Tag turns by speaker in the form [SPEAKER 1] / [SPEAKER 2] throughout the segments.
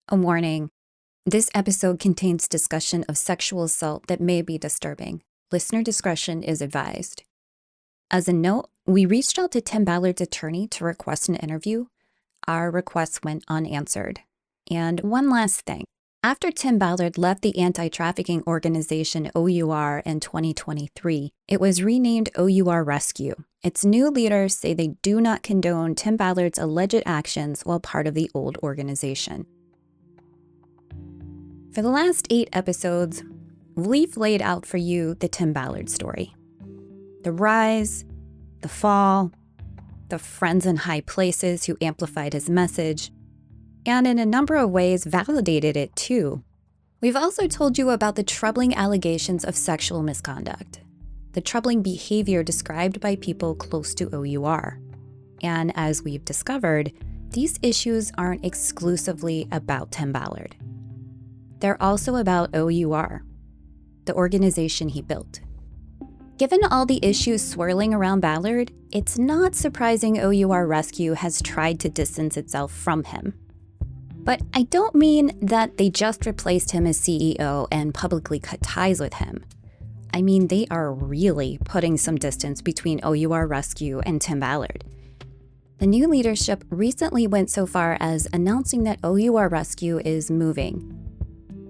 [SPEAKER 1] A warning. This episode contains discussion of sexual assault that may be disturbing. Listener discretion is advised. As a note, we reached out to Tim Ballard's attorney to request an interview. Our request went unanswered. And one last thing. After Tim Ballard left the anti-trafficking organization O.U.R in 2023, it was renamed O.U.R Rescue. Its new leaders say they do not condone Tim Ballard's alleged actions while part of the old organization. For the last 8 episodes, we've laid out for you the Tim Ballard story. The rise, the fall, the friends in high places who amplified his message, and in a number of ways validated it too. We've also told you about the troubling allegations of sexual misconduct, the troubling behavior described by people close to O.U.R. And as we've discovered, these issues aren't exclusively about Tim Ballard. They're also about O.U.R, the organization he built. Given all the issues swirling around Ballard, it's not surprising O.U.R Rescue has tried to distance itself from him. But I don't mean that they just replaced him as CEO and publicly cut ties with him. I mean they are really putting some distance between O.U.R Rescue and Tim Ballard. The new leadership recently went so far as announcing that O.U.R Rescue is moving.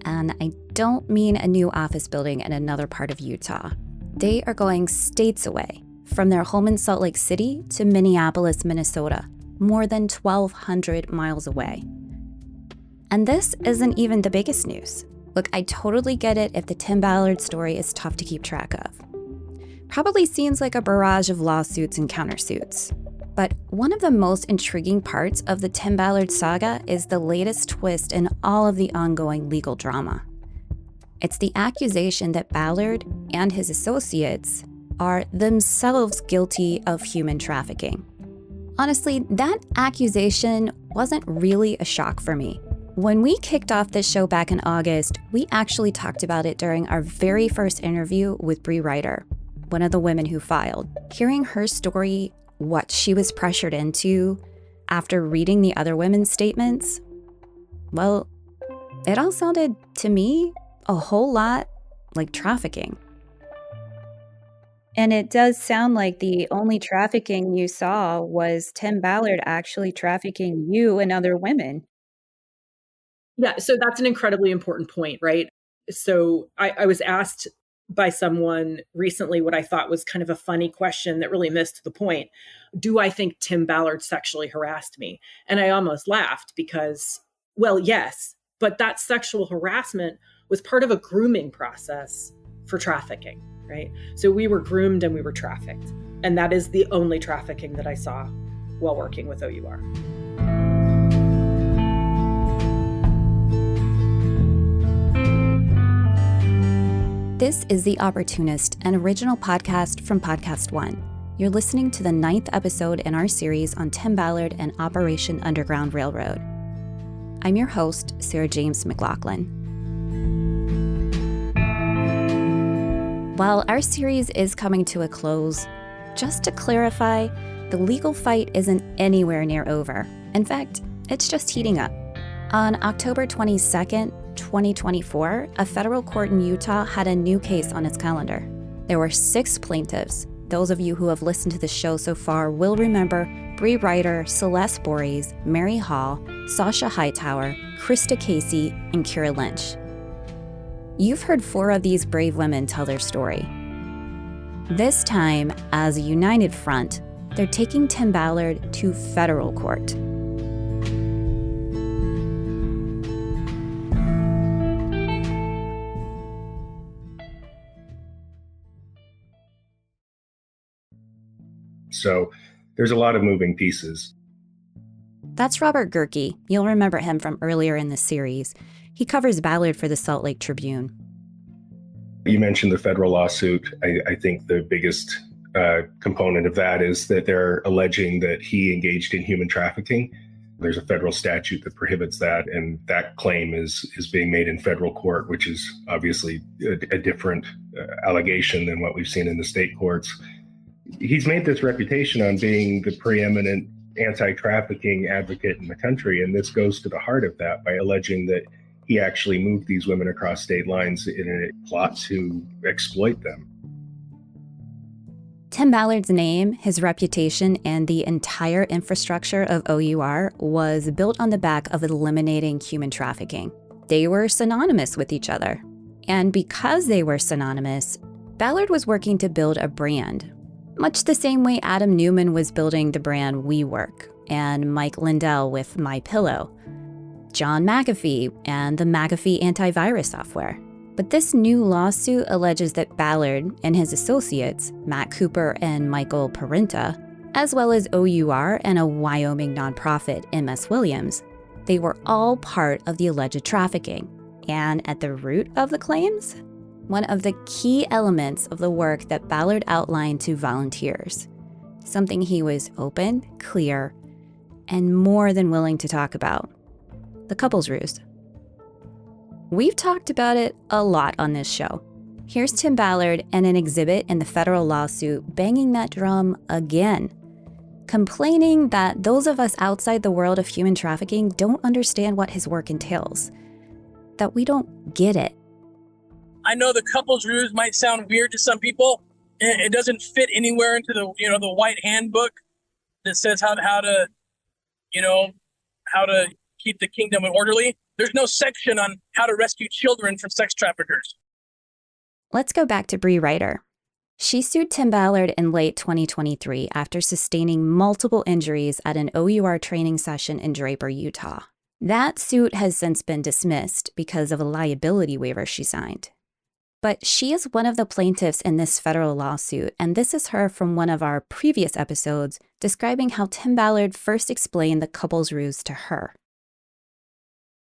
[SPEAKER 1] And I don't mean a new office building in another part of Utah. They are going states away, from their home in Salt Lake City to Minneapolis, Minnesota, more than 1,200 miles away. And this isn't even the biggest news. Look, I totally get it if the Tim Ballard story is tough to keep track of. Probably seems like a barrage of lawsuits and countersuits. But one of the most intriguing parts of the Tim Ballard saga is the latest twist in all of the ongoing legal drama. It's the accusation that Ballard and his associates are themselves guilty of human trafficking. Honestly, that accusation wasn't really a shock for me. When we kicked off this show back in August, we actually talked about it during our very first interview with Bree Ryder, one of the women who filed. Hearing her story, what she was pressured into after reading the other women's statements, well, it all sounded, to me, a whole lot like trafficking. And it does sound like the only trafficking you saw was Tim Ballard actually trafficking you and other women.
[SPEAKER 2] Yeah, so that's an incredibly important point, right? So I was asked by someone recently what I thought was kind of a funny question that really missed the point. Do I think Tim Ballard sexually harassed me? And I almost laughed because, well, yes, but that sexual harassment was part of a grooming process for trafficking, right? So we were groomed and we were trafficked. And that is the only trafficking that I saw while working with O.U.R.
[SPEAKER 1] This is The Opportunist, an original podcast from Podcast One. You're listening to the 9th episode in our series on Tim Ballard and Operation Underground Railroad. I'm your host, Sarah James McLaughlin. While our series is coming to a close, just to clarify, the legal fight isn't anywhere near over. In fact, it's just heating up. On October 22nd, 2024, a federal court in Utah had a new case on its calendar. There were 6 plaintiffs. Those of you who have listened to the show so far will remember Bree Ryder, Celeste Borys, Mary Hall, Sasha Hightower, Krista Casey, and Kira Lynch. You've heard 4 of these brave women tell their story. This time, as a united front, they're taking Tim Ballard to federal court.
[SPEAKER 3] So there's a lot of moving pieces.
[SPEAKER 1] That's Robert Gerke. You'll remember him from earlier in the series. He covers Ballard for the Salt Lake Tribune.
[SPEAKER 3] You mentioned the federal lawsuit. I think the biggest component of that is that they're alleging that he engaged in human trafficking. There's a federal statute that prohibits that, and that claim is being made in federal court, which is obviously a different allegation than what we've seen in the state courts. He's made this reputation on being the preeminent anti-trafficking advocate in the country. And this goes to the heart of that by alleging that he actually moved these women across state lines in a plot to exploit them.
[SPEAKER 1] Tim Ballard's name, his reputation, and the entire infrastructure of O.U.R. was built on the back of eliminating human trafficking. They were synonymous with each other. And because they were synonymous, Ballard was working to build a brand, much the same way Adam Newman was building the brand WeWork, and Mike Lindell with MyPillow, John McAfee and the McAfee antivirus software. But this new lawsuit alleges that Ballard and his associates, Matt Cooper and Michael Parinta, as well as O.U.R. and a Wyoming nonprofit, MS Williams, they were all part of the alleged trafficking. And at the root of the claims, one of the key elements of the work that Ballard outlined to volunteers, something he was open, clear, and more than willing to talk about: the couples ruse. We've talked about it a lot on this show. Here's Tim Ballard and an exhibit in the federal lawsuit banging that drum again, complaining that those of us outside the world of human trafficking don't understand what his work entails, that we don't get it.
[SPEAKER 4] I know the couples ruse might sound weird to some people. It doesn't fit anywhere into the white handbook that says how to keep the kingdom orderly. There's no section on how to rescue children from sex traffickers.
[SPEAKER 1] Let's go back to Bree Ryder. She sued Tim Ballard in late 2023 after sustaining multiple injuries at an O.U.R. training session in Draper, Utah. That suit has since been dismissed because of a liability waiver she signed. But she is one of the plaintiffs in this federal lawsuit, and this is her from one of our previous episodes describing how Tim Ballard first explained the couples ruse to her.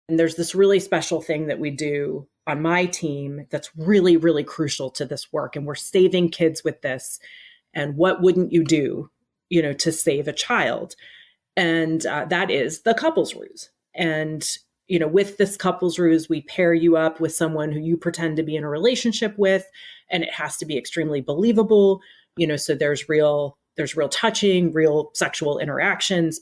[SPEAKER 2] And there's this really special thing that we do on my team that's really, really crucial to this work. And we're saving kids with this. And what wouldn't you do, to save a child? And that is the couples ruse. And, with this couples ruse, we pair you up with someone who you pretend to be in a relationship with, and it has to be extremely believable. So there's real touching, real sexual interactions.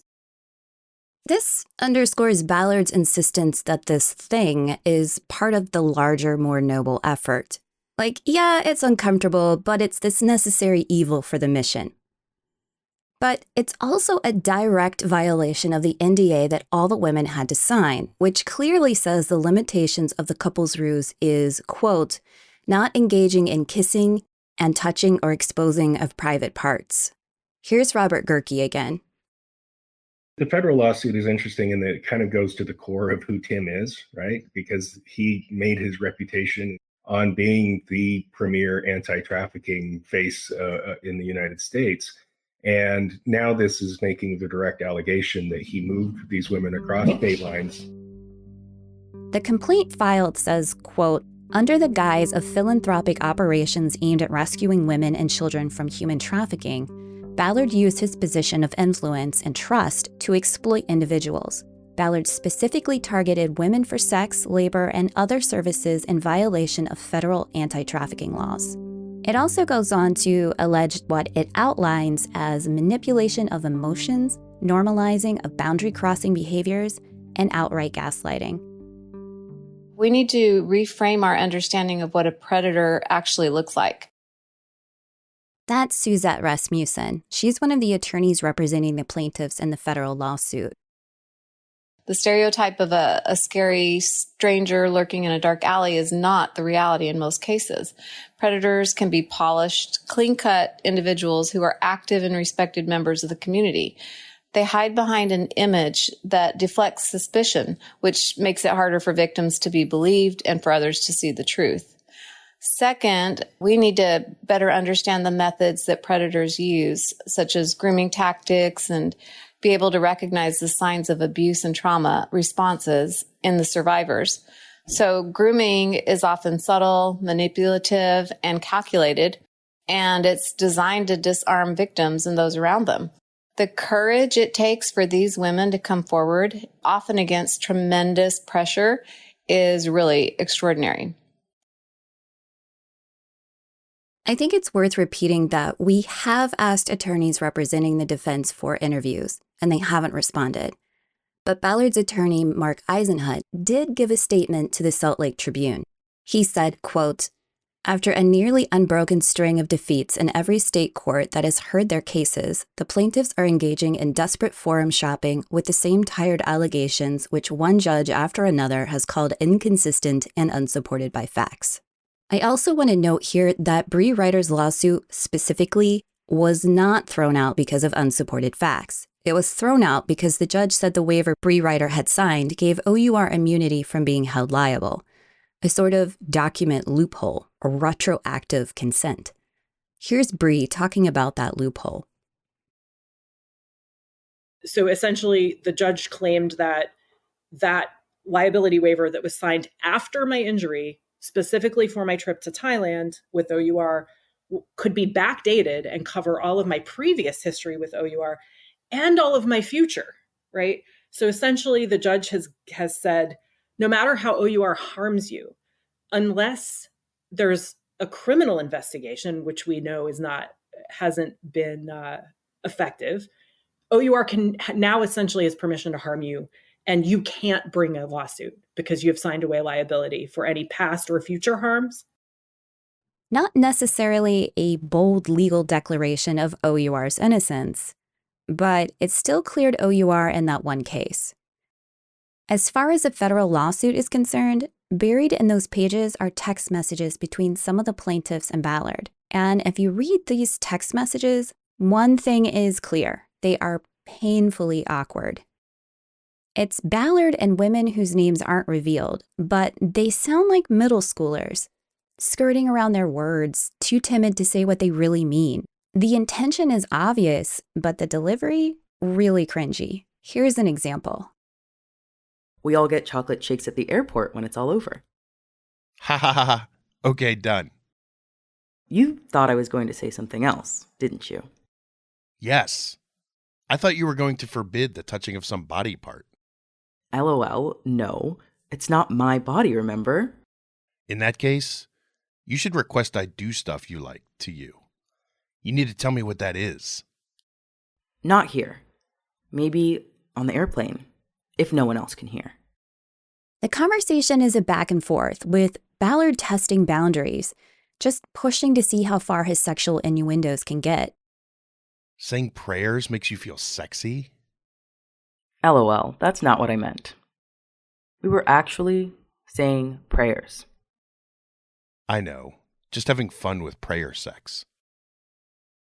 [SPEAKER 1] This underscores Ballard's insistence that this thing is part of the larger, more noble effort. Yeah, it's uncomfortable, but it's this necessary evil for the mission. But it's also a direct violation of the NDA that all the women had to sign, which clearly says the limitations of the couples ruse is, quote, not engaging in kissing and touching or exposing of private parts. Here's Robert Gerke again.
[SPEAKER 3] The federal lawsuit is interesting in that it kind of goes to the core of who Tim is, right? Because he made his reputation on being the premier anti-trafficking face in the United States. And now this is making the direct allegation that he moved these women across state lines.
[SPEAKER 1] The complaint filed says, quote, under the guise of philanthropic operations aimed at rescuing women and children from human trafficking, Ballard used his position of influence and trust to exploit individuals. Ballard specifically targeted women for sex, labor, and other services in violation of federal anti-trafficking laws. It also goes on to allege what it outlines as manipulation of emotions, normalizing of boundary-crossing behaviors, and outright gaslighting.
[SPEAKER 5] We need to reframe our understanding of what a predator actually looks like.
[SPEAKER 1] That's Suzette Rasmussen. She's one of the attorneys representing the plaintiffs in the federal lawsuit.
[SPEAKER 5] The stereotype of a scary stranger lurking in a dark alley is not the reality in most cases. Predators can be polished, clean-cut individuals who are active and respected members of the community. They hide behind an image that deflects suspicion, which makes it harder for victims to be believed and for others to see the truth. Second, we need to better understand the methods that predators use, such as grooming tactics, and be able to recognize the signs of abuse and trauma responses in the survivors. So grooming is often subtle, manipulative, and calculated, and it's designed to disarm victims and those around them. The courage it takes for these women to come forward, often against tremendous pressure, is really extraordinary.
[SPEAKER 1] I think it's worth repeating that we have asked attorneys representing the defense for interviews, and they haven't responded. But Ballard's attorney, Mark Eisenhut, did give a statement to the Salt Lake Tribune. He said, quote, "After a nearly unbroken string of defeats in every state court that has heard their cases, the plaintiffs are engaging in desperate forum shopping with the same tired allegations which one judge after another has called inconsistent and unsupported by facts." I also want to note here that Bree Ryder's lawsuit specifically was not thrown out because of unsupported facts. It was thrown out because the judge said the waiver Bree Ryder had signed gave O.U.R immunity from being held liable, a sort of document loophole or retroactive consent. Here's Bree talking about that loophole.
[SPEAKER 2] So essentially, the judge claimed that that liability waiver that was signed after my injury, specifically for my trip to Thailand with O.U.R, could be backdated and cover all of my previous history with O.U.R and all of my future, right? So essentially, the judge has said, no matter how O.U.R harms you, unless there's a criminal investigation, which we know hasn't been effective, O.U.R can now essentially has permission to harm you, and you can't bring a lawsuit because you have signed away liability for any past or future harms.
[SPEAKER 1] Not necessarily a bold legal declaration of O.U.R's innocence, but it still cleared O.U.R in that one case. As far as a federal lawsuit is concerned, buried in those pages are text messages between some of the plaintiffs and Ballard. And if you read these text messages, one thing is clear. They are painfully awkward. It's Ballard and women whose names aren't revealed, but they sound like middle schoolers, skirting around their words, too timid to say what they really mean. The intention is obvious, but the delivery, really cringy. Here's an example.
[SPEAKER 6] "We all get chocolate shakes at the airport when it's all over."
[SPEAKER 7] Ha ha ha ha. Okay, done.
[SPEAKER 6] You thought I was going to say something else, didn't you?
[SPEAKER 7] Yes. I thought you were going to forbid the touching of some body part.
[SPEAKER 6] LOL, no. It's not my body, remember?
[SPEAKER 7] In that case, you should request I do stuff you like to you. You need to tell me what that is.
[SPEAKER 6] Not here. Maybe on the airplane, if no one else can hear.
[SPEAKER 1] The conversation is a back and forth, with Ballard testing boundaries, just pushing to see how far his sexual innuendos can get.
[SPEAKER 7] Saying prayers makes you feel sexy?
[SPEAKER 6] LOL, that's not what I meant. We were actually saying prayers.
[SPEAKER 7] I know. Just having fun with prayer sex.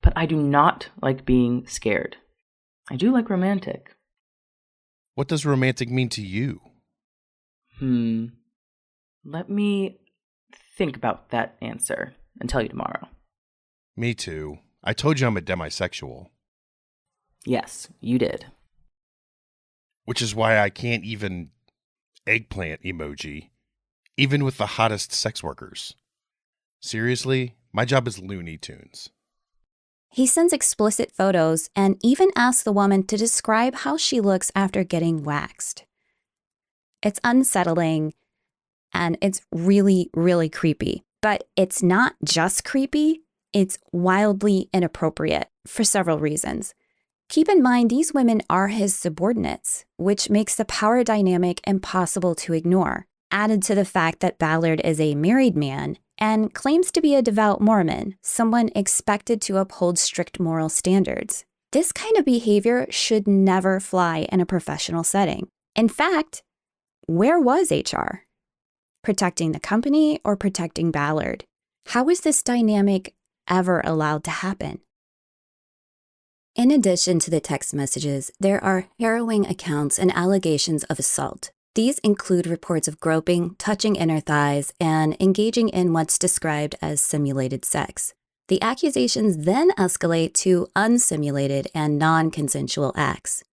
[SPEAKER 6] But I do not like being scared. I do like romantic.
[SPEAKER 7] What does romantic mean to you?
[SPEAKER 6] Let me think about that answer and tell you tomorrow.
[SPEAKER 7] Me too. I told you I'm a demisexual.
[SPEAKER 6] Yes, you did.
[SPEAKER 7] Which is why I can't even eggplant emoji, even with the hottest sex workers. Seriously, my job is Looney Tunes.
[SPEAKER 1] He sends explicit photos and even asks the woman to describe how she looks after getting waxed. It's unsettling and it's really, really creepy. But it's not just creepy, it's wildly inappropriate for several reasons. Keep in mind, these women are his subordinates, which makes the power dynamic impossible to ignore, added to the fact that Ballard is a married man and claims to be a devout Mormon, someone expected to uphold strict moral standards. This kind of behavior should never fly in a professional setting. In fact, where was HR? Protecting the company or protecting Ballard? How is this dynamic ever allowed to happen? In addition to the text messages, there are harrowing accounts and allegations of assault. These include reports of groping, touching inner thighs, and engaging in what's described as simulated sex. The accusations then escalate to unsimulated and non-consensual acts.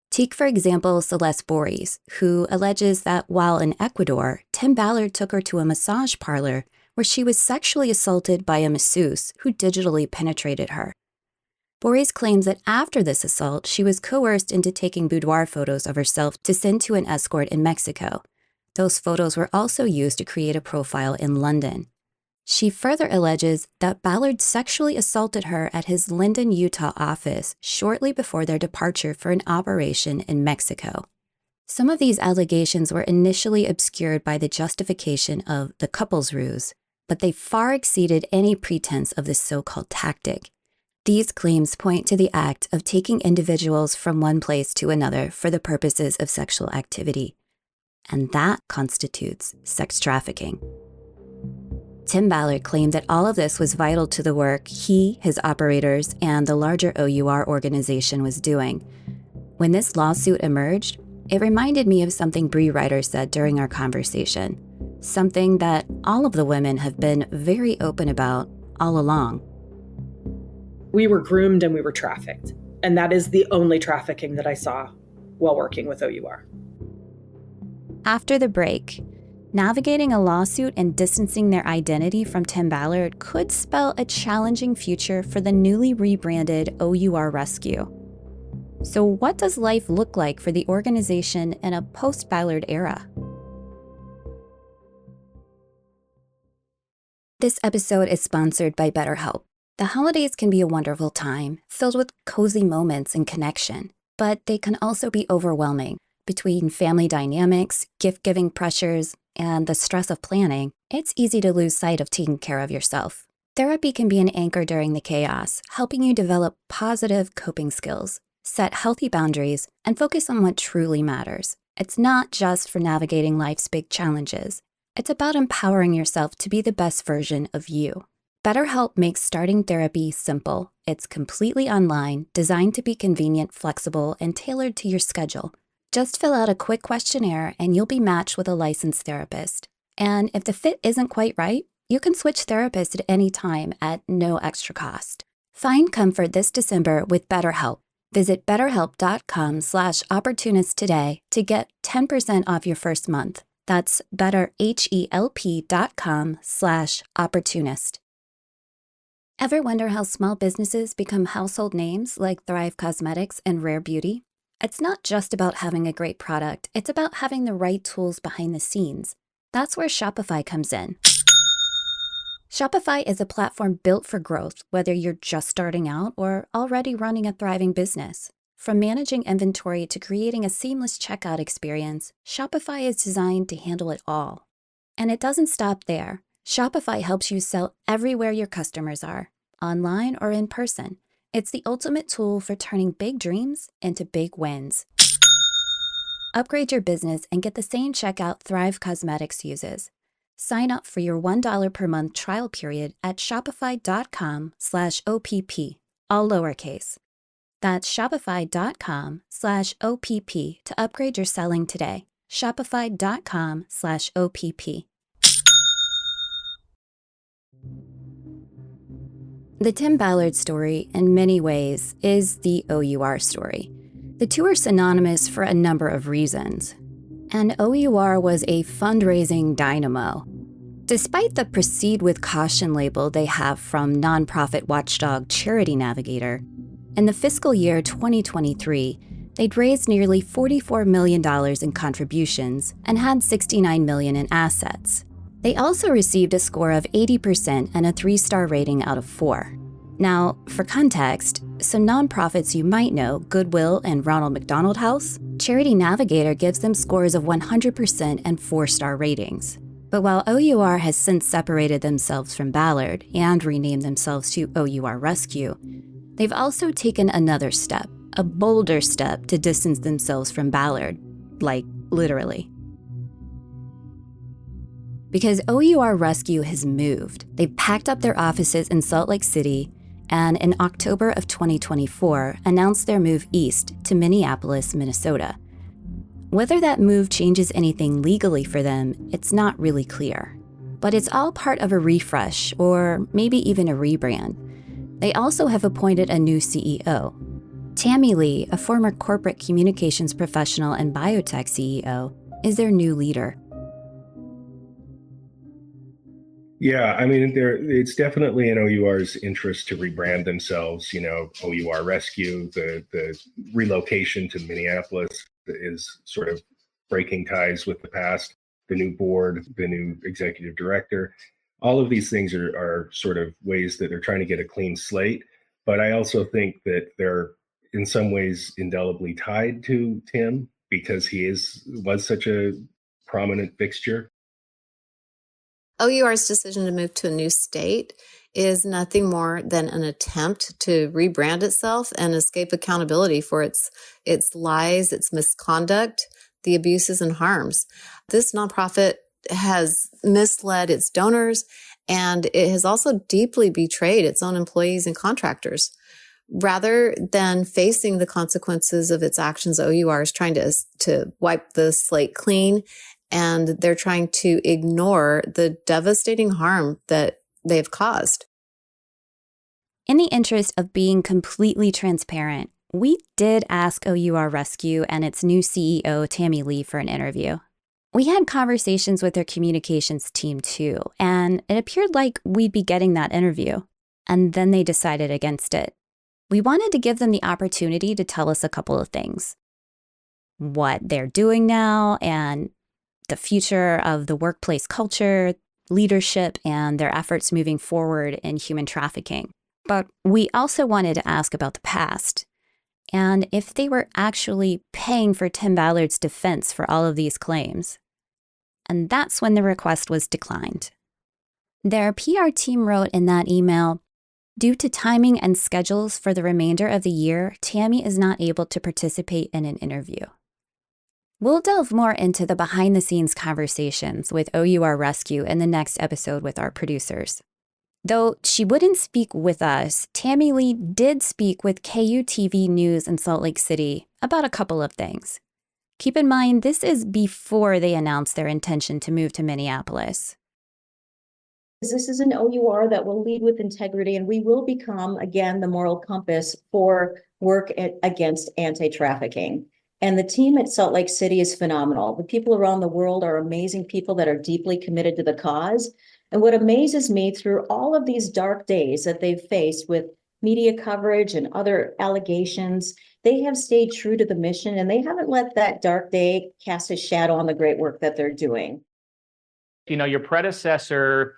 [SPEAKER 1] Take, for example, Celeste Boris, who alleges that while in Ecuador, Tim Ballard took her to a massage parlor where she was sexually assaulted by a masseuse who digitally penetrated her. Boris claims that after this assault, she was coerced into taking boudoir photos of herself to send to an escort in Mexico. Those photos were also used to create a profile in London. She further alleges that Ballard sexually assaulted her at his Linden, Utah office shortly before their departure for an operation in Mexico. Some of these allegations were initially obscured by the justification of the couple's ruse, but they far exceeded any pretense of this so-called tactic. These claims point to the act of taking individuals from one place to another for the purposes of sexual activity, and that constitutes sex trafficking. Tim Ballard claimed that all of this was vital to the work he, his operators, and the larger O.U.R organization was doing. When this lawsuit emerged, it reminded me of something Bree Ryder said during our conversation, something that all of the women have been very open about all along.
[SPEAKER 2] We were groomed and we were trafficked. And that is the only trafficking that I saw while working with O.U.R.
[SPEAKER 1] After the break, navigating a lawsuit and distancing their identity from Tim Ballard could spell a challenging future for the newly rebranded O.U.R Rescue. So what does life look like for the organization in a post-Ballard era? This episode is sponsored by BetterHelp. The holidays can be a wonderful time, filled with cozy moments and connection, but they can also be overwhelming. Between family dynamics, gift-giving pressures, and the stress of planning, it's easy to lose sight of taking care of yourself. Therapy can be an anchor during the chaos, helping you develop positive coping skills, set healthy boundaries, and focus on what truly matters. It's not just for navigating life's big challenges. It's about empowering yourself to be the best version of you. BetterHelp makes starting therapy simple. It's completely online, designed to be convenient, flexible, and tailored to your schedule. Just fill out a quick questionnaire and you'll be matched with a licensed therapist. And if the fit isn't quite right, you can switch therapists at any time at no extra cost. Find comfort this December with BetterHelp. Visit betterhelp.com/opportunist today to get 10% off your first month. That's betterhelp.com/opportunist. Ever wonder how small businesses become household names like Thrive Cosmetics and Rare Beauty? It's not just about having a great product, it's about having the right tools behind the scenes. That's where Shopify comes in. Shopify is a platform built for growth, whether you're just starting out or already running a thriving business. From managing inventory to creating a seamless checkout experience, Shopify is designed to handle it all. And it doesn't stop there. Shopify helps you sell everywhere your customers are, online or in person. It's the ultimate tool for turning big dreams into big wins. Upgrade your business and get the same checkout Thrive Cosmetics uses. Sign up for your $1 per month trial period at shopify.com/OPP, all lowercase. That's shopify.com/OPP to upgrade your selling today. Shopify.com/OPP. The Tim Ballard story, in many ways, is the O.U.R story. The two are synonymous for a number of reasons. And O.U.R was a fundraising dynamo. Despite the Proceed with Caution label they have from nonprofit watchdog Charity Navigator, in the fiscal year 2023, they'd raised nearly $44 million in contributions and had $69 million in assets. They also received a score of 80% and a 3-star rating out of 4. Now, for context, some nonprofits you might know, Goodwill and Ronald McDonald House, Charity Navigator gives them scores of 100% and 4-star ratings. But while O.U.R has since separated themselves from Ballard and renamed themselves to O.U.R Rescue, they've also taken another step, a bolder step to distance themselves from Ballard, like literally. Because O.U.R Rescue has moved. They've packed up their offices in Salt Lake City and in October of 2024 announced their move east to Minneapolis, Minnesota. Whether that move changes anything legally for them, it's not really clear. But it's all part of a refresh or maybe even a rebrand. They also have appointed a new CEO. Tammy Lee, a former corporate communications professional and biotech CEO, is their new leader.
[SPEAKER 3] Yeah, I mean, it's definitely in O.U.R's interest to rebrand themselves. O.U.R Rescue, the relocation to Minneapolis is sort of breaking ties with the past. The new board, the new executive director, All of these things are sort of ways that they're trying to get a clean slate. But I also think that they're in some ways indelibly tied to Tim because he was such a prominent fixture.
[SPEAKER 5] O.U.R's decision to move to a new state is nothing more than an attempt to rebrand itself and escape accountability for its lies, its misconduct, the abuses and harms. This nonprofit has misled its donors, and it has also deeply betrayed its own employees and contractors. Rather than facing the consequences of its actions, O.U.R is trying to wipe the slate clean, and they're trying to ignore the devastating harm that they've caused.
[SPEAKER 1] In the interest of being completely transparent, we did ask O.U.R Rescue and its new CEO, Tammy Lee, for an interview. We had conversations with their communications team too, and it appeared like we'd be getting that interview. And then they decided against it. We wanted to give them the opportunity to tell us a couple of things. What they're doing now and the future of the workplace culture, leadership, and their efforts moving forward in human trafficking. But we also wanted to ask about the past and if they were actually paying for Tim Ballard's defense for all of these claims. And that's when the request was declined. Their PR team wrote in that email, "Due to timing and schedules for the remainder of the year, Tammy is not able to participate in an interview." We'll delve more into the behind-the-scenes conversations with O.U.R Rescue in the next episode with our producers. Though she wouldn't speak with us, Tammy Lee did speak with KUTV News in Salt Lake City about a couple of things. Keep in mind, this is before they announced their intention to move to Minneapolis.
[SPEAKER 8] This is an O.U.R that will lead with integrity, and we will become, again, the moral compass for work against anti-trafficking. And the team at Salt Lake City is phenomenal. The people around the world are amazing people that are deeply committed to the cause. And what amazes me through all of these dark days that they've faced with media coverage and other allegations, they have stayed true to the mission, and they haven't let that dark day cast a shadow on the great work that they're doing.
[SPEAKER 9] You know, your predecessor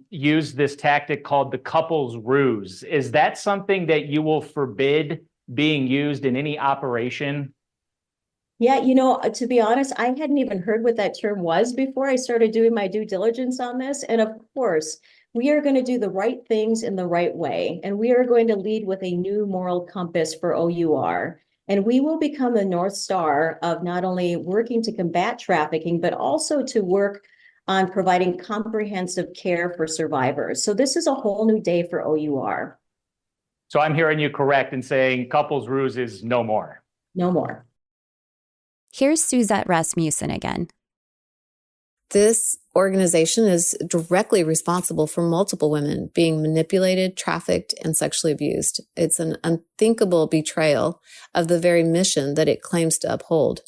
[SPEAKER 9] used this tactic called the couple's ruse. Is that something that you will forbid being used in any operation?
[SPEAKER 8] Yeah, to be honest, I hadn't even heard what that term was before I started doing my due diligence on this. And of course, we are going to do the right things in the right way. And we are going to lead with a new moral compass for O.U.R. And we will become the North Star of not only working to combat trafficking, but also to work on providing comprehensive care for survivors. So this is a whole new day for O.U.R.
[SPEAKER 9] So I'm hearing you correct in saying couple's ruse is no more.
[SPEAKER 8] No more.
[SPEAKER 1] Here's Suzette Rasmussen again.
[SPEAKER 5] This organization is directly responsible for multiple women being manipulated, trafficked, and sexually abused. It's an unthinkable betrayal of the very mission that it claims to uphold.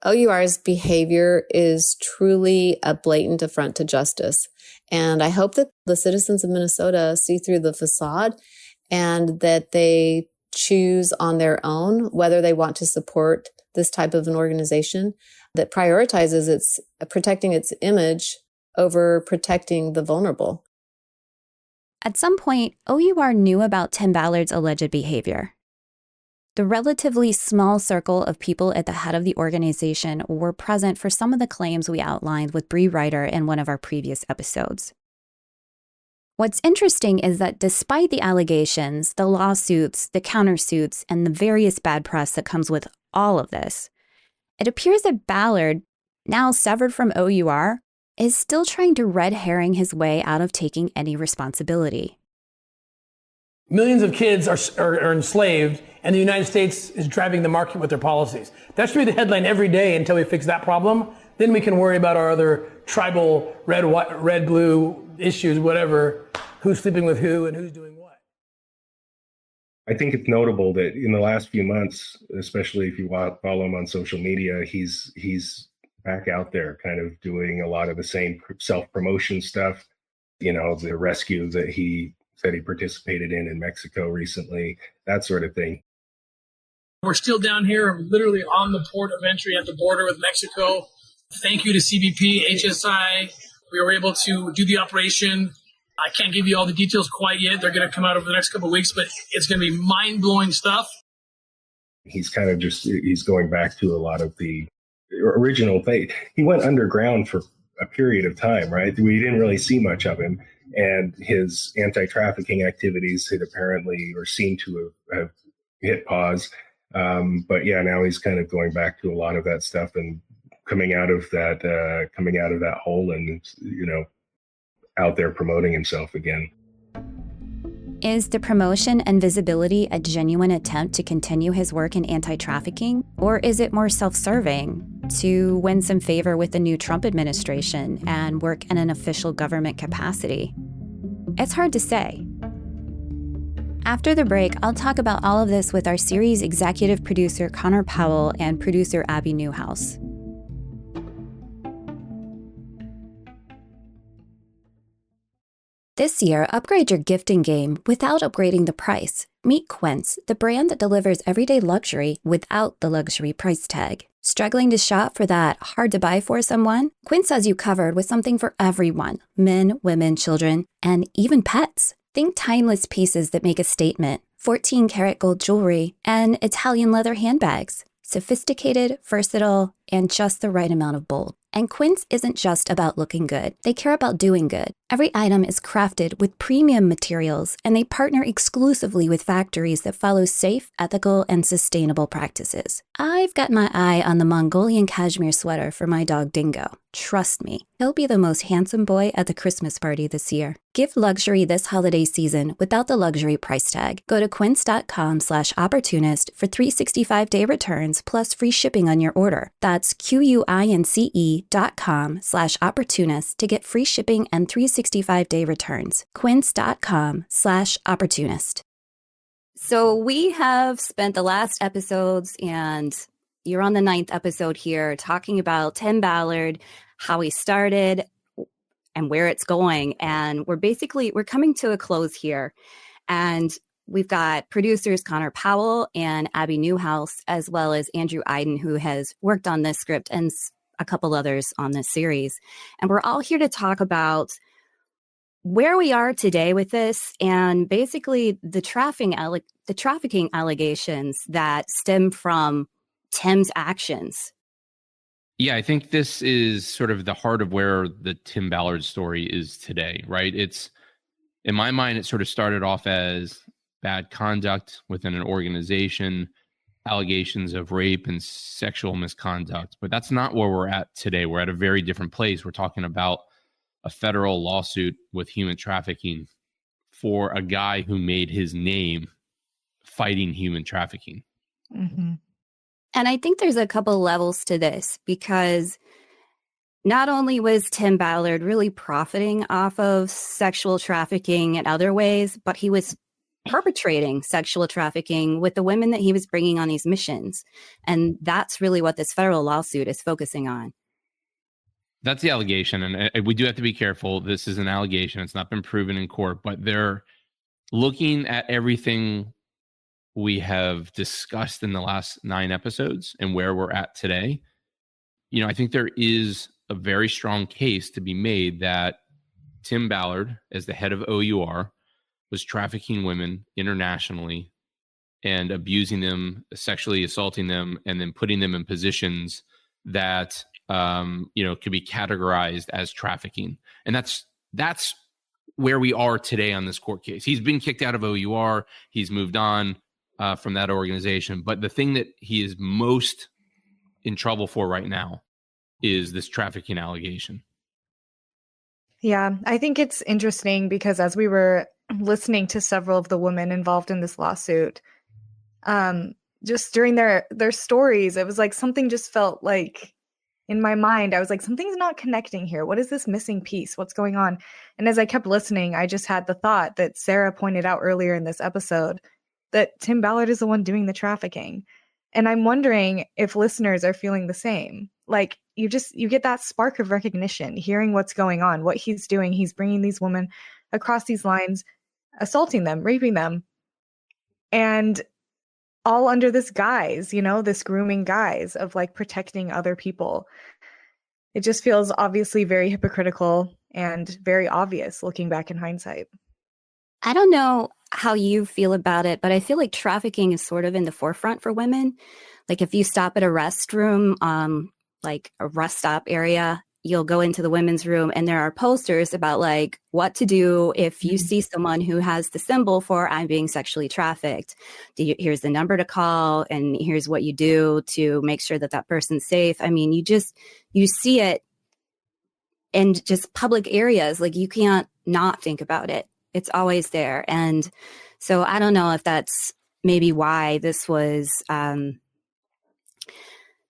[SPEAKER 5] O.U.R's behavior is truly a blatant affront to justice. And I hope that the citizens of Minnesota see through the facade and that they choose on their own whether they want to support this type of an organization that prioritizes protecting its image over protecting the vulnerable.
[SPEAKER 1] At some point, O.U.R knew about Tim Ballard's alleged behavior. The relatively small circle of people at the head of the organization were present for some of the claims we outlined with Bree Ryder in one of our previous episodes. What's interesting is that despite the allegations, the lawsuits, the countersuits, and the various bad press that comes with all of this, it appears that Ballard, now severed from O.U.R, is still trying to red herring his way out of taking any responsibility.
[SPEAKER 10] Millions of kids are enslaved, and the United States is driving the market with their policies. That should be the headline every day until we fix that problem. Then we can worry about our other tribal red, white, red, blue issues, whatever, who's sleeping with who and who's doing what.
[SPEAKER 3] I think it's notable that in the last few months, especially if you follow him on social media, he's back out there kind of doing a lot of the same self-promotion stuff. The rescue that he said he participated in Mexico recently, that sort of thing.
[SPEAKER 4] We're still down here, literally on the port of entry at the border with Mexico. Thank you to CBP, HSI,
[SPEAKER 10] We were able to do the operation. I can't give you all the details quite yet. They're going to come out over the next couple of weeks, but it's going to be mind-blowing stuff.
[SPEAKER 3] He's kind of he's going back to a lot of the original thing. He went underground for a period of time, right? We didn't really see much of him. And his anti-trafficking activities had apparently or seemed to have hit pause. But yeah, now he's kind of going back to a lot of that stuff and coming out of that hole and, out there promoting himself again.
[SPEAKER 1] Is the promotion and visibility a genuine attempt to continue his work in anti-trafficking? Or is it more self-serving to win some favor with the new Trump administration and work in an official government capacity? It's hard to say. After the break, I'll talk about all of this with our series executive producer Connor Powell and producer Abby Newhouse. This year, upgrade your gifting game without upgrading the price. Meet Quince, the brand that delivers everyday luxury without the luxury price tag. Struggling to shop for that hard to buy for someone? Quince has you covered with something for everyone: men, women, children, and even pets. Think timeless pieces that make a statement, 14-karat gold jewelry, and Italian leather handbags. Sophisticated, versatile, and just the right amount of bold. And Quince isn't just about looking good. They care about doing good. Every item is crafted with premium materials, and they partner exclusively with factories that follow safe, ethical, and sustainable practices. I've got my eye on the Mongolian cashmere sweater for my dog Dingo. Trust me, he'll be the most handsome boy at the Christmas party this year. Give luxury this holiday season without the luxury price tag. Go to quince.com/opportunist for 365-day returns plus free shipping on your order. That's QUINCE.com/opportunist to get free shipping and 365-day returns. Quince.com/opportunist. So we have spent the last episodes, and you're on the 9th episode here, talking about Tim Ballard, how he started and where it's going. And we're coming to a close here. And we've got producers Connor Powell and Abby Newhouse, as well as Andrew Iden, who has worked on this script, and a couple others on this series. And we're all here to talk about where we are today with this, and basically the trafficking allegations that stem from Tim's actions.
[SPEAKER 11] Yeah, I think this is sort of the heart of where the Tim Ballard story is today, right? It's, in my mind, it sort of started off as bad conduct within an organization, allegations of rape and sexual misconduct. But that's not where we're at today. We're at a very different place. We're talking about a federal lawsuit with human trafficking for a guy who made his name fighting human trafficking.
[SPEAKER 1] Mm-hmm. And I think there's a couple levels to this, because not only was Tim Ballard really profiting off of sexual trafficking in other ways, but he was perpetrating sexual trafficking with the women that he was bringing on these missions. And that's really what this federal lawsuit is focusing on.
[SPEAKER 11] That's the allegation. And we do have to be careful. This is an allegation. It's not been proven in court, but they're looking at everything we have discussed in the last 9 episodes and where we're at today. I think there is a very strong case to be made that Tim Ballard, as the head of O.U.R, was trafficking women internationally and abusing them, sexually assaulting them, and then putting them in positions that could be categorized as trafficking. And that's where we are today on this court case. He's been kicked out of O.U.R. He's moved on from that organization. But the thing that he is most in trouble for right now is this trafficking allegation.
[SPEAKER 12] Yeah, I think it's interesting because as we were listening to several of the women involved in this lawsuit, just during their stories, it was like something just felt like, in my mind, I was like, something's not connecting here. What is this missing piece? What's going on? And as I kept listening, I just had the thought that Sarah pointed out earlier in this episode, that Tim Ballard is the one doing the trafficking. And I'm wondering if listeners are feeling the same. Like, you get that spark of recognition, hearing what's going on, what he's doing. He's bringing these women across these lines, assaulting them, raping them, and all under this guise, this grooming guise of like protecting other people. It just feels obviously very hypocritical. and very obvious looking back in hindsight.
[SPEAKER 1] I don't know how you feel about it, but I feel like trafficking is sort of in the forefront for women. Like if you stop at a restroom, like a rest stop area, you'll go into the women's room and there are posters about like what to do if you see someone who has the symbol for I'm being sexually trafficked. Here's the number to call and here's what you do to make sure that that person's safe. I mean, you see it in just public areas. Like you can't not think about it. It's always there. And so I don't know if that's maybe why this was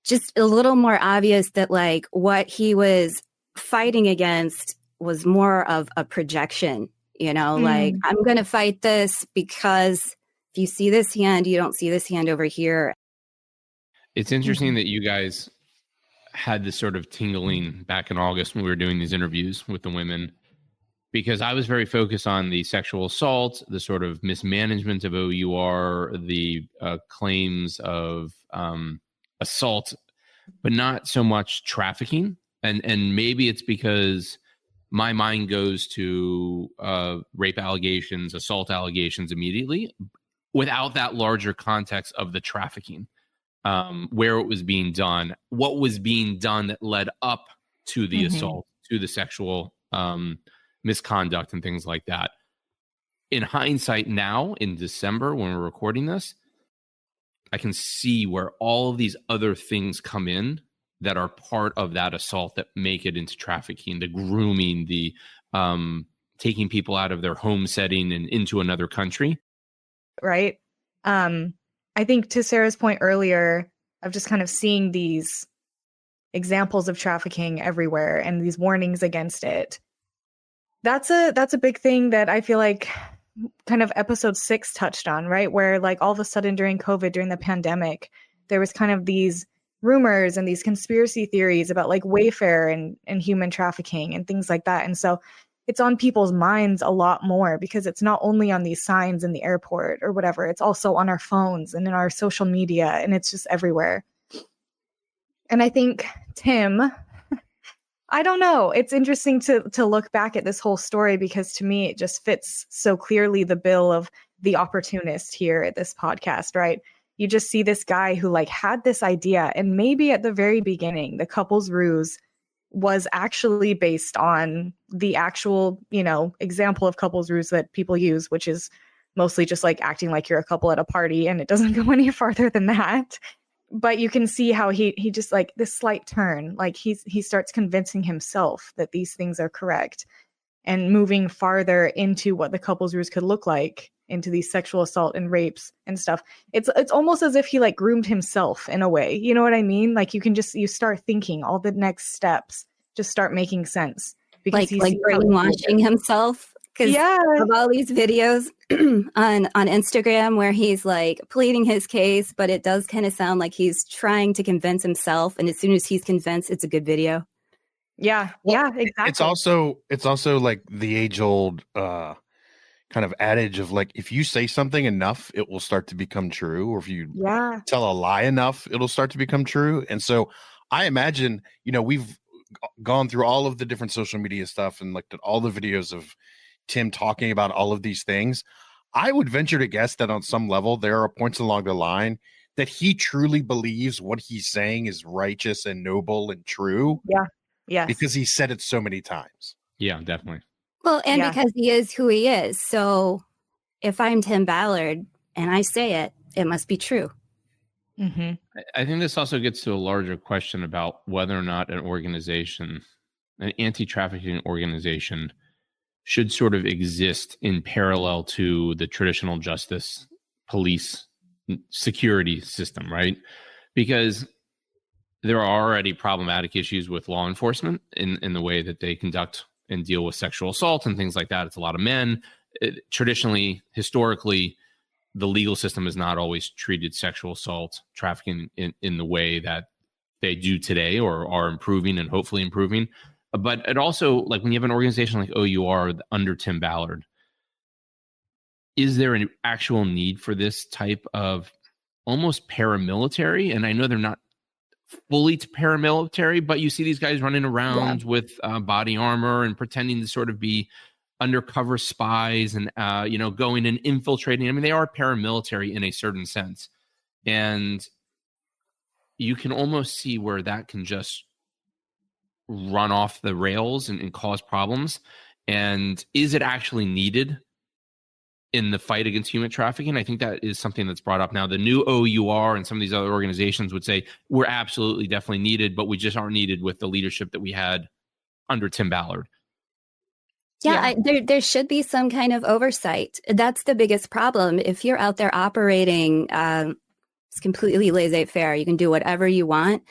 [SPEAKER 1] just a little more obvious that like what he was fighting against was more of a projection, like I'm going to fight this because if you see this hand, you don't see this hand over here.
[SPEAKER 11] It's interesting that you guys had this sort of tingling back in August when we were doing these interviews with the women, because I was very focused on the sexual assault, the sort of mismanagement of O.U.R, the claims of assault, but not so much trafficking. And maybe it's because my mind goes to rape allegations, assault allegations immediately, without that larger context of the trafficking, where it was being done, what was being done that led up to the assault, to the sexual misconduct and things like that. In hindsight now, in December, when we're recording this, I can see where all of these other things come in that are part of that assault that make it into trafficking, the grooming, the taking people out of their home setting and into another country.
[SPEAKER 12] Right. I think to Sarah's point earlier of just kind of seeing these examples of trafficking everywhere and these warnings against it. That's a big thing that I feel like kind of episode 6 touched on, right? Where like all of a sudden during COVID, during the pandemic, there was kind of these rumors and these conspiracy theories about like Wayfair and human trafficking and things like that. And so it's on people's minds a lot more because it's not only on these signs in the airport or whatever, it's also on our phones and in our social media, and it's just everywhere. And I think Tim, I don't know. It's interesting to look back at this whole story because to me, it just fits so clearly the bill of the opportunist here at this podcast, right? You just see this guy who like had this idea, and maybe at the very beginning, the couple's ruse was actually based on the actual, example of couple's ruse that people use, which is mostly just like acting like you're a couple at a party, and it doesn't go any farther than that. But you can see how he just like this slight turn, like he starts convincing himself that these things are correct and moving farther into what the couple's ruse could look like, into these sexual assault and rapes and stuff. It's almost as if he like groomed himself in a way. You know what I mean? Like you start thinking all the next steps just start making sense. Because
[SPEAKER 1] like brainwashing himself. Because of all these videos on Instagram where he's like pleading his case, but it does kind of sound like he's trying to convince himself. And as soon as he's convinced, it's a good video.
[SPEAKER 12] Yeah, exactly.
[SPEAKER 7] It's also like the age-old kind of adage of like, if you say something enough, it will start to become true. Or if you tell a lie enough, it'll start to become true. And so I imagine, we've gone through all of the different social media stuff and looked at all the videos of Tim talking about all of these things. I would venture to guess that on some level, there are points along the line that he truly believes what he's saying is righteous and noble and true.
[SPEAKER 12] Yeah. Yes.
[SPEAKER 7] Because he said it so many times.
[SPEAKER 11] Yeah, definitely.
[SPEAKER 1] Well, and because he is who he is. So if I'm Tim Ballard and I say it, it must be true.
[SPEAKER 12] Mm-hmm.
[SPEAKER 11] I think this also gets to a larger question about whether or not an anti-trafficking organization should sort of exist in parallel to the traditional justice, police, security system, right? Because there are already problematic issues with law enforcement in the way that they conduct and deal with sexual assault and things like that. It's a lot of men. Traditionally, historically, the legal system has not always treated sexual assault, trafficking in the way that they do today or are improving and hopefully improving. But it also, like when you have an organization like O.U.R. under Tim Ballard, is there an actual need for this type of almost paramilitary? And I know they're not fully paramilitary, but you see these guys running around with body armor and pretending to sort of be undercover spies and, going and infiltrating. I mean, they are paramilitary in a certain sense. And you can almost see where that can just run off the rails and cause problems. And is it actually needed in the fight against human trafficking? I think that is something that's brought up now. The new O.U.R and some of these other organizations would say we're absolutely definitely needed, but we just aren't needed with the leadership that we had under Tim Ballard.
[SPEAKER 1] Yeah, there should be some kind of oversight. That's the biggest problem. If you're out there operating, it's completely laissez-faire. You can do whatever you want.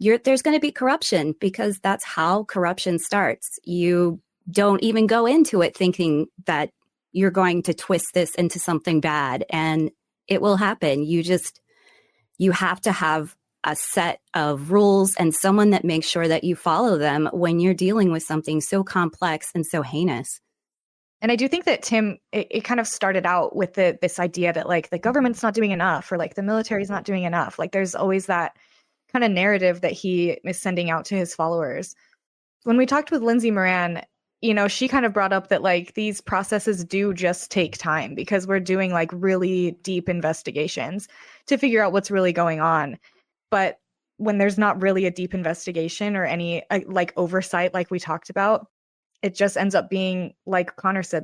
[SPEAKER 1] There's going to be corruption because that's how corruption starts. You don't even go into it thinking that you're going to twist this into something bad, and it will happen. You have to have a set of rules and someone that makes sure that you follow them when you're dealing with something so complex and so heinous.
[SPEAKER 12] And I do think that Tim, it kind of started out with this idea that like the government's not doing enough or like the military's not doing enough. Like there's always that kind of narrative that he is sending out to his followers. When we talked with Lindsay Moran, she kind of brought up that like these processes do just take time because we're doing like really deep investigations to figure out what's really going on. But when there's not really a deep investigation or any like oversight, like we talked about, it just ends up being, like Connor said,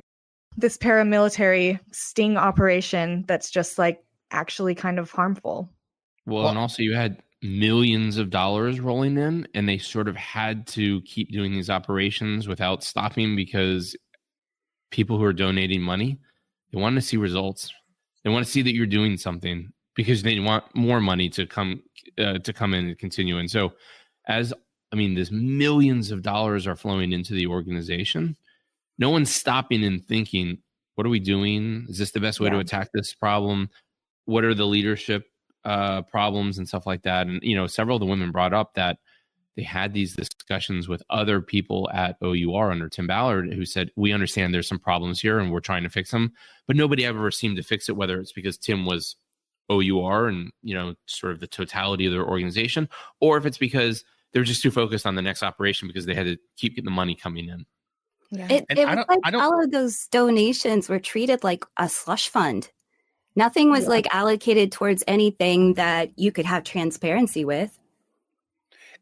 [SPEAKER 12] this paramilitary sting operation that's just like actually kind of harmful.
[SPEAKER 11] Well, and also you had millions of dollars rolling in, and they sort of had to keep doing these operations without stopping because people who are donating money, they want to see results. They want to see that you're doing something because they want more money to come in and continue. And so there's millions of dollars are flowing into the organization. No one's stopping and thinking, what are we doing? Is this the best way to attack this problem? What are the leadership problems and stuff like that? And, several of the women brought up that they had these discussions with other people at O.U.R under Tim Ballard who said, we understand there's some problems here and we're trying to fix them, but nobody ever seemed to fix it, whether it's because Tim was O.U.R and, sort of the totality of their organization, or if it's because they're just too focused on the next operation because they had to keep getting the money coming in.
[SPEAKER 1] Yeah. It was like all of those donations were treated like a slush fund. Nothing was like allocated towards anything that you could have transparency with.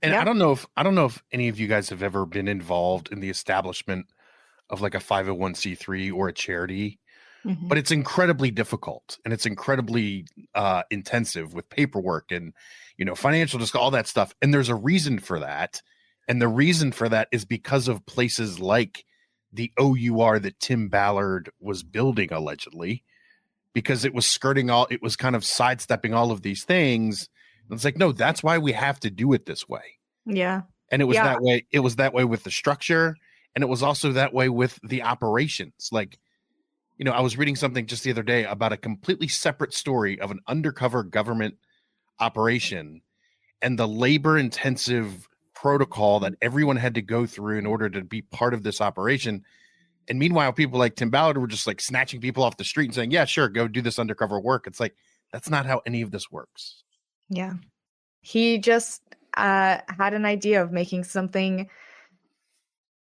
[SPEAKER 7] And I don't know if any of you guys have ever been involved in the establishment of like a 501c3 or a charity, but it's incredibly difficult and it's incredibly intensive with paperwork and, financial, just all that stuff. And there's a reason for that. And the reason for that is because of places like the O.U.R that Tim Ballard was building allegedly, because it was it was kind of sidestepping all of these things. And it's like, no, that's why we have to do it this way.
[SPEAKER 12] Yeah.
[SPEAKER 7] And it was that way. It was that way with the structure. And it was also that way with the operations. Like, I was reading something just the other day about a completely separate story of an undercover government operation and the labor intensive protocol that everyone had to go through in order to be part of this operation. And meanwhile, people like Tim Ballard were just like snatching people off the street and saying, yeah, sure, go do this undercover work. It's like, that's not how any of this works.
[SPEAKER 12] Yeah. He just had an idea of making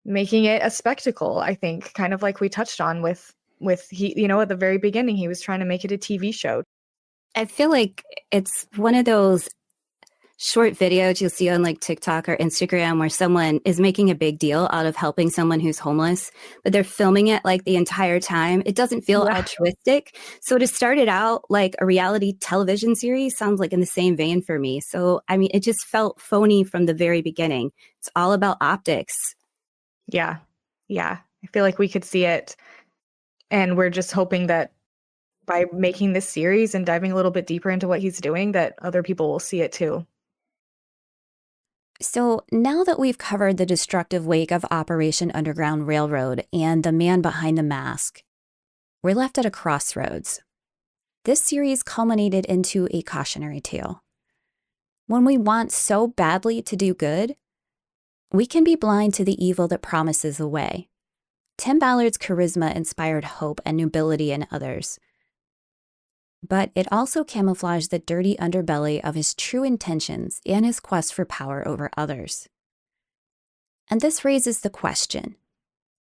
[SPEAKER 12] it a spectacle, I think, kind of like we touched on with he, at the very beginning, he was trying to make it a TV show.
[SPEAKER 1] I feel like it's one of those short videos you'll see on like TikTok or Instagram where someone is making a big deal out of helping someone who's homeless, but they're filming it like the entire time. It doesn't feel altruistic. So to start it out like a reality television series sounds like in the same vein for me. So, it just felt phony from the very beginning. It's all about optics.
[SPEAKER 12] Yeah. Yeah. I feel like we could see it. And we're just hoping that by making this series and diving a little bit deeper into what he's doing, that other people will see it too.
[SPEAKER 1] So now that we've covered the destructive wake of Operation Underground Railroad and the man behind the mask, we're left at a crossroads. This series culminated into a cautionary tale. When we want so badly to do good, we can be blind to the evil that promises the way. Tim Ballard's charisma inspired hope and nobility in others. but it also camouflaged the dirty underbelly of his true intentions and his quest for power over others. And this raises the question,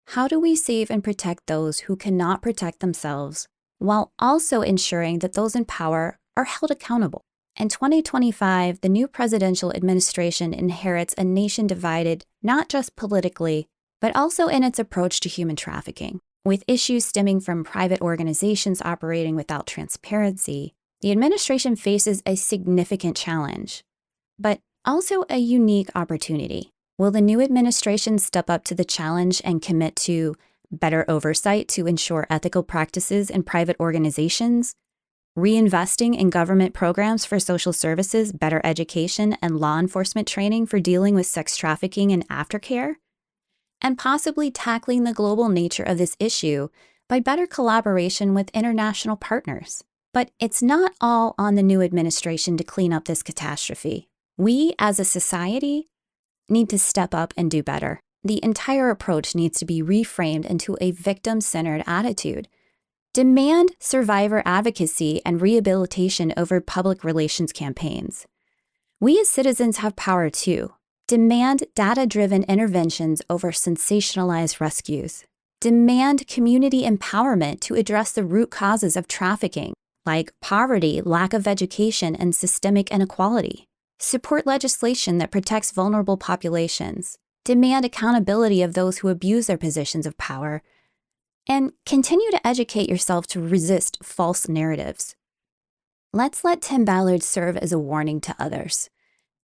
[SPEAKER 1] how do we save and protect those who cannot protect themselves while also ensuring that those in power are held accountable? In 2025, the new presidential administration inherits a nation divided not just politically, but also in its approach to human trafficking. With issues stemming from private organizations operating without transparency, the administration faces a significant challenge, but also a unique opportunity. Will the new administration step up to the challenge and commit to better oversight to ensure ethical practices in private organizations, reinvesting in government programs for social services, better education, and law enforcement training for dealing with sex trafficking and aftercare, and possibly tackling the global nature of this issue by better collaboration with international partners? But it's not all on the new administration to clean up this catastrophe. We, as a society, need to step up and do better. The entire approach needs to be reframed into a victim-centered attitude. Demand survivor advocacy and rehabilitation over public relations campaigns. We as citizens have power too. Demand data-driven interventions over sensationalized rescues. Demand community empowerment to address the root causes of trafficking, like poverty, lack of education, and systemic inequality. Support legislation that protects vulnerable populations. Demand accountability of those who abuse their positions of power. And continue to educate yourself to resist false narratives. Let's let Tim Ballard serve as a warning to others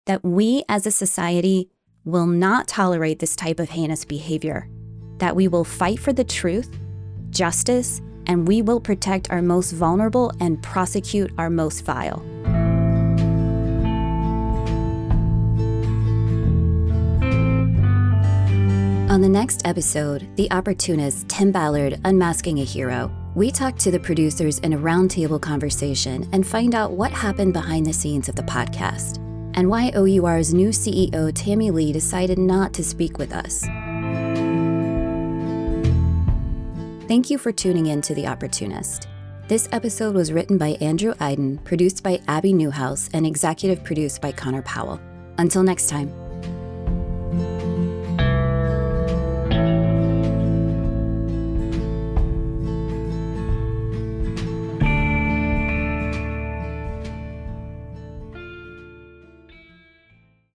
[SPEAKER 1] that we as a society will not tolerate this type of heinous behavior, that we will fight for the truth, justice, and we will protect our most vulnerable and prosecute our most vile. On the next episode, The Opportunist, Tim Ballard, Unmasking a Hero, we talk to the producers in a roundtable conversation and find out what happened behind the scenes of the podcast, and why O.U.R's new CEO, Tammy Lee, decided not to speak with us. Thank you for tuning in to The Opportunist. This episode was written by Andrew Iden, produced by Abby Newhouse, and executive produced by Connor Powell. Until next time.